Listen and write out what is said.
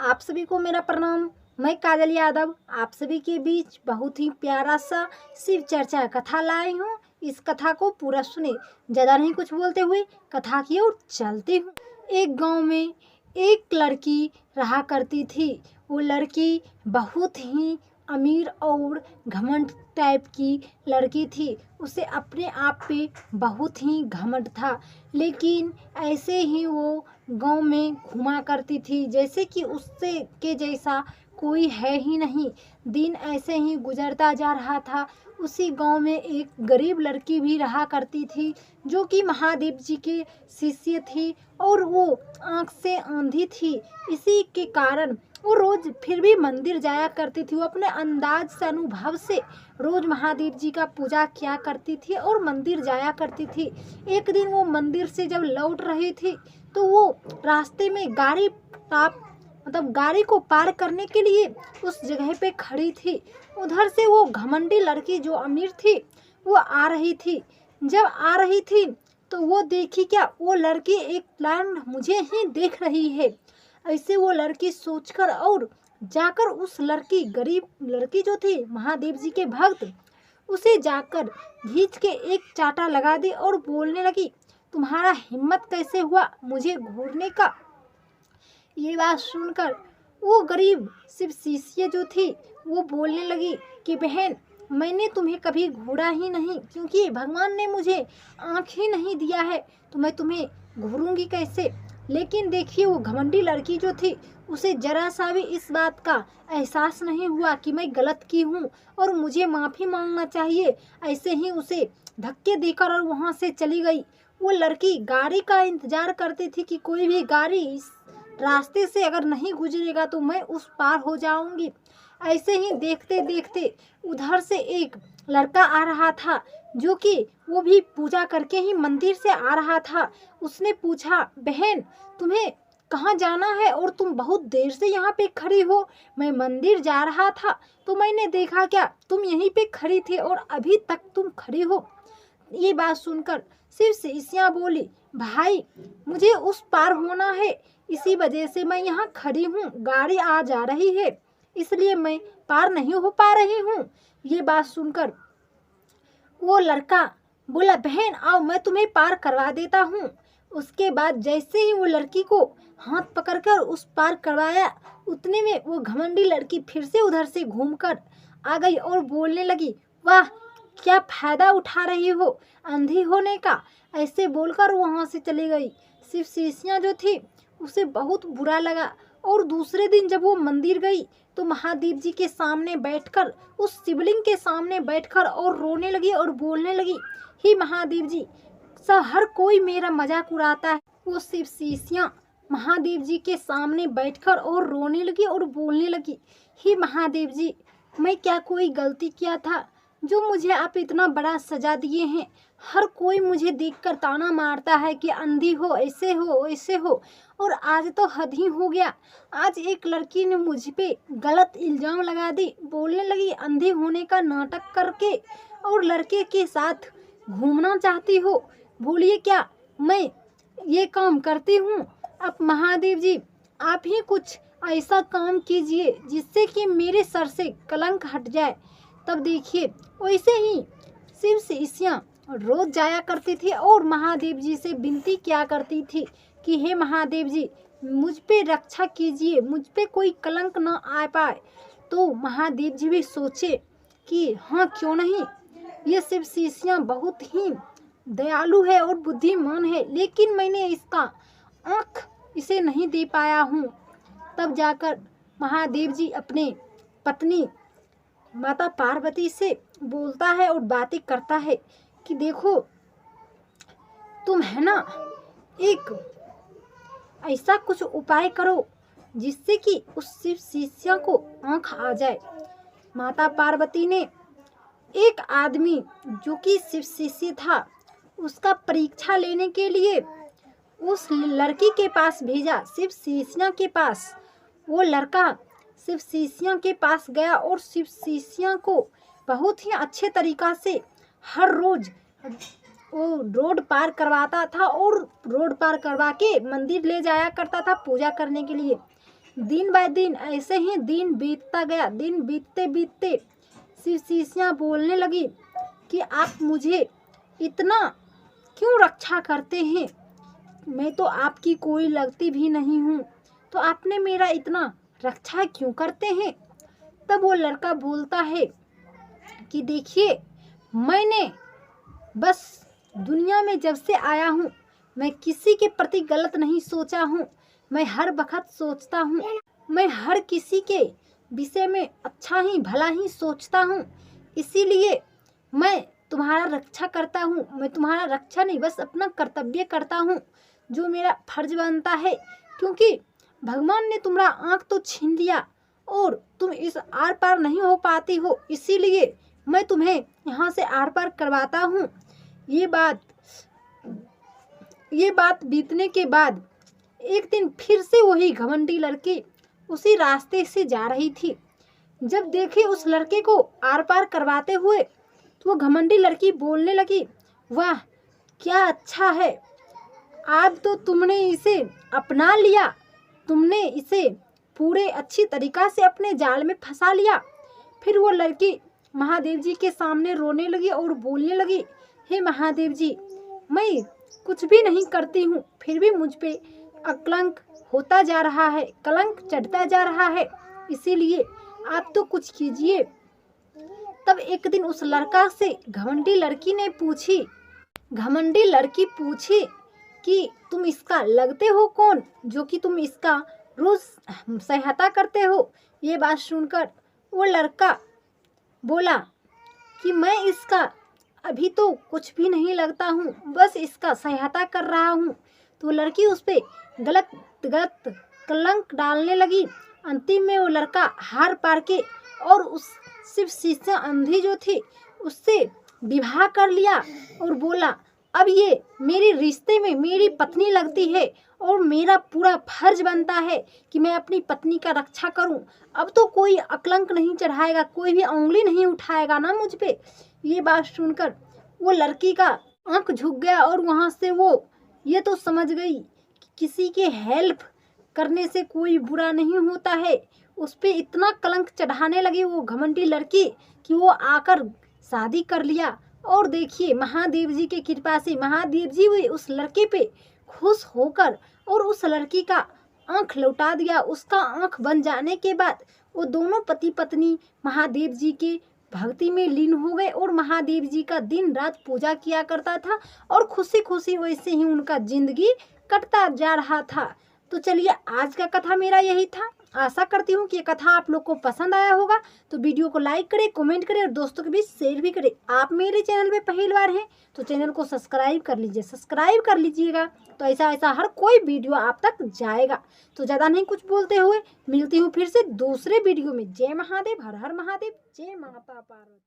आप सभी को मेरा प्रणाम। मैं काजल यादव आप सभी के बीच बहुत ही प्यारा सा शिव चर्चा कथा लाई हूँ। इस कथा को पूरा सुने। ज़्यादा नहीं कुछ बोलते हुए कथा की ओर चलती हूँ। एक गांव में एक लड़की रहा करती थी। वो लड़की बहुत ही अमीर और घमंड टाइप की लड़की थी। उसे अपने आप पे बहुत ही घमंड था, लेकिन ऐसे ही वो गांव में घुमा करती थी जैसे कि उससे के जैसा कोई है ही नहीं। दिन ऐसे ही गुजरता जा रहा था। उसी गांव में एक गरीब लड़की भी रहा करती थी जो कि महादेव जी के शिष्य थी और वो आँख से अंधी थी। इसी के कारण वो रोज फिर भी मंदिर जाया करती थी। वो अपने अंदाज से अनुभव से रोज महादेव जी का पूजा किया करती थी और मंदिर जाया करती थी। एक दिन वो मंदिर से जब लौट रही थी तो वो रास्ते में गाड़ी को पार करने के लिए उस जगह पे खड़ी थी। उधर से वो घमंडी लड़की जो अमीर थी वो आ रही थी। जब आ रही थी तो वो देखी क्या, वो लड़की एक लाइन मुझे ही देख रही है। ऐसे वो लड़की सोचकर और जाकर उस लड़की गरीब लड़की जो थी महादेव जी के भक्त, उसे जाकर खींच के एक चाटा लगा दी और बोलने लगी, तुम्हारा हिम्मत कैसे हुआ मुझे घूरने का। ये बात सुनकर वो गरीब शिव शिष्य जो थी वो बोलने लगी कि बहन, मैंने तुम्हें कभी घूरा ही नहीं, क्योंकि भगवान ने मुझे आँख ही नहीं दिया है तो मैं तुम्हें घूरूंगी कैसे। लेकिन देखिए वो घमंडी लड़की जो थी उसे जरा सा भी इस बात का एहसास नहीं हुआ कि मैं गलत की हूँ और मुझे माफ़ी मांगना चाहिए। ऐसे ही उसे धक्के देकर और वहाँ से चली गई। वो लड़की गाड़ी का इंतजार करती थी कि कोई भी गाड़ी इस रास्ते से अगर नहीं गुजरेगा तो मैं उस पार हो जाऊंगी। ऐसे ही देखते देखते उधर से एक लड़का आ रहा था जो कि वो भी पूजा करके ही मंदिर से आ रहा था। उसने पूछा, बहन तुम्हें कहाँ जाना है और तुम बहुत देर से यहाँ पे खड़ी हो। मैं मंदिर जा रहा था तो मैंने देखा क्या तुम यहीं पे खड़ी थी और अभी तक तुम खड़ी हो। ये बात सुनकर शिव शिष्या बोली, भाई मुझे उस पार होना है, इसी वजह से मैं यहाँ खड़ी हूँ। गाड़ी आ जा रही है इसलिए मैं पार नहीं हो पा रही हूँ। ये बात सुनकर वो लड़का बोला, बहन आओ मैं तुम्हें पार करवा देता हूँ। उसके बाद जैसे ही वो लड़की को हाथ पकड़कर उस पार करवाया, उतने में वो घमंडी लड़की फिर से उधर से घूमकर आ गई और बोलने लगी, वाह क्या फायदा उठा रही हो अंधी होने का। ऐसे बोलकर वहां से चली गई। शिव शिष्या जो थी उसे बहुत बुरा लगा और दूसरे दिन जब वो मंदिर गई तो महादेव जी के सामने बैठकर, उस शिवलिंग के सामने बैठकर और रोने लगी और बोलने लगी, हे महादेव जी सब हर कोई मेरा मजाक उड़ाता है। वो शिव शिष्या महादेव जी के सामने बैठकर और रोने लगी और बोलने लगी, हे महादेव जी मैं क्या कोई गलती किया था जो मुझे आप इतना बड़ा सजा दिए हैं। हर कोई मुझे देखकर ताना मारता है कि अंधी हो, ऐसे हो ऐसे हो, और आज तो हद ही हो गया। आज एक लड़की ने मुझ पे गलत इल्जाम लगा दी, बोलने लगी अंधी होने का नाटक करके और लड़के के साथ घूमना चाहती हो। बोलिए क्या मैं ये काम करती हूँ। अब महादेव जी आप ही कुछ ऐसा काम कीजिए जिससे कि मेरे सर से कलंक हट जाए। तब देखिए वैसे ही शिव शिष्या रोज जाया करती थी और महादेव जी से विनती किया करती थी कि हे महादेव जी मुझ पे रक्षा कीजिए, मुझ पे कोई कलंक न आ पाए। तो महादेव जी भी सोचे कि हाँ क्यों नहीं, ये शिव शिष्या बहुत ही दयालु है और बुद्धिमान है, लेकिन मैंने इसका आँख इसे नहीं दे पाया हूँ। तब जाकर महादेव जी अपने पत्नी माता पार्वती से बोलता है और बातें करता है कि देखो तुम है ना, एक ऐसा कुछ उपाय करो जिससे कि उस शिव शिष्या को आँख आ जाए। माता पार्वती ने एक आदमी जो कि शिव शिष्य था उसका परीक्षा लेने के लिए उस लड़की के पास भेजा, शिव शिष्या के पास। वो लड़का शिव शिष्या के पास गया और शिव शिष्या को बहुत ही अच्छे तरीका से हर रोज वो रोड पार करवाता था और रोड पार करवा के मंदिर ले जाया करता था पूजा करने के लिए। दिन बाय दिन ऐसे ही दिन बीतता गया। दिन बीतते बीतते शिव शिष्या बोलने लगी कि आप मुझे इतना क्यों रक्षा करते हैं, मैं तो आपकी कोई लगती भी नहीं हूँ, तो आपने मेरा इतना रक्षा क्यों करते हैं। तब वो लड़का बोलता है कि देखिए, मैंने बस दुनिया में जब से आया हूँ मैं किसी के प्रति गलत नहीं सोचा हूँ, मैं हर वक्त सोचता हूँ, मैं हर किसी के विषय में अच्छा ही भला ही सोचता हूँ, इसीलिए मैं तुम्हारा रक्षा करता हूँ। मैं तुम्हारा रक्षा नहीं, बस अपना कर्तव्य करता हूँ जो मेरा फर्ज बनता है, क्योंकि भगवान ने तुम्हारा आँख तो छीन लिया और तुम इस आर पार नहीं हो पाती हो, इसीलिए मैं तुम्हें यहाँ से आर पार करवाता हूँ। ये बात बीतने के बाद एक दिन फिर से वही घमंडी लड़की उसी रास्ते से जा रही थी। जब देखे उस लड़के को आर पार करवाते हुए तो वो घमंडी लड़की बोलने लगी, वाह क्या अच्छा है, आज तो तुमने इसे अपना लिया, तुमने इसे पूरे अच्छी तरीका से अपने जाल में फंसा लिया। फिर वो लड़की महादेव जी के सामने रोने लगी और बोलने लगी, हे महादेव जी, मैं कुछ भी नहीं करती हूँ, फिर भी मुझ पे अकलंक होता जा रहा है, कलंक चढ़ता जा रहा है, इसीलिए आप तो कुछ कीजिए। तब एक दिन उस लड़का से घमंडी लड़की पूछी कि तुम इसका लगते हो कौन, जो कि तुम इसका रोज सहायता करते हो। ये बात सुनकर वो लड़का बोला कि मैं इसका अभी तो कुछ भी नहीं लगता हूँ, बस इसका सहायता कर रहा हूँ। तो लड़की उस पे गलत कलंक डालने लगी। अंतिम में वो लड़का हार पार के और उस शिव शिष्या अंधी जो थी उससे विवाह कर लिया और बोला, अब ये मेरे रिश्ते में मेरी पत्नी लगती है और मेरा पूरा फर्ज बनता है कि मैं अपनी पत्नी का रक्षा करूं। अब तो कोई अकलंक नहीं चढ़ाएगा, कोई भी उंगली नहीं उठाएगा ना मुझ पे। ये बात सुनकर वो लड़की का आंख झुक गया और वहां से वो ये तो समझ गई कि किसी के हेल्प करने से कोई बुरा नहीं होता है। उस पे इतना कलंक चढ़ाने लगी वो घमंडी लड़की कि वो आकर शादी कर लिया। और देखिए, महादेव जी की कृपा से महादेव जी हुए उस लड़के पे खुश होकर और उस लड़की का आंख लौटा दिया। उसका आंख बन जाने के बाद वो दोनों पति पत्नी महादेव जी के भक्ति में लीन हो गए और महादेव जी का दिन रात पूजा किया करता था और खुशी खुशी वैसे ही उनका जिंदगी कटता जा रहा था। तो चलिए, आज का कथा मेरा यही था। आशा करती हूँ कि ये कथा आप लोग को पसंद आया होगा। तो वीडियो को लाइक करें, कमेंट करें और दोस्तों के बीच शेयर भी करें। आप मेरे चैनल पे पहली बार हैं तो चैनल को सब्सक्राइब कर लीजिएगा, तो ऐसा हर कोई वीडियो आप तक जाएगा। तो ज़्यादा नहीं कुछ बोलते हुए मिलती हूँ फिर से दूसरे वीडियो में। जय महादेव, हर हर महादेव, जय माता पार्वती।